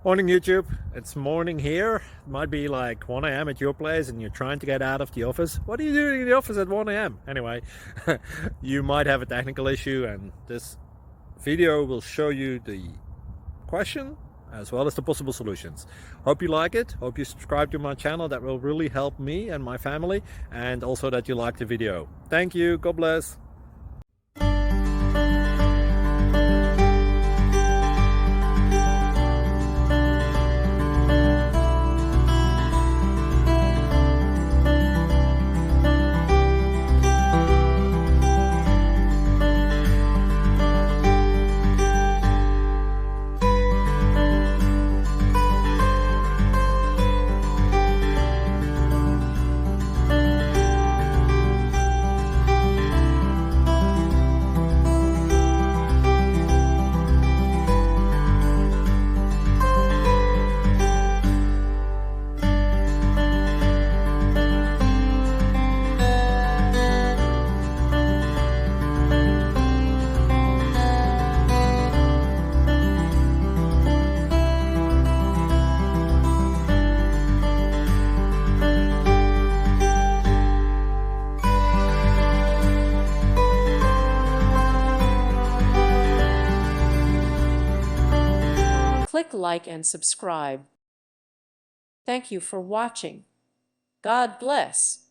Morning YouTube, it's morning here. It might be like 1 a.m. at your place and you're trying to get out of the office. What are you doing in the office at 1 a.m.? Anyway, you might have a technical issue and this video will show you the question as well as the possible solutions. Hope you like it, hope you subscribe to my channel. That will really help me and my family, and also that you like the video. Thank you, God bless. Click like and subscribe. Thank you for watching. God bless.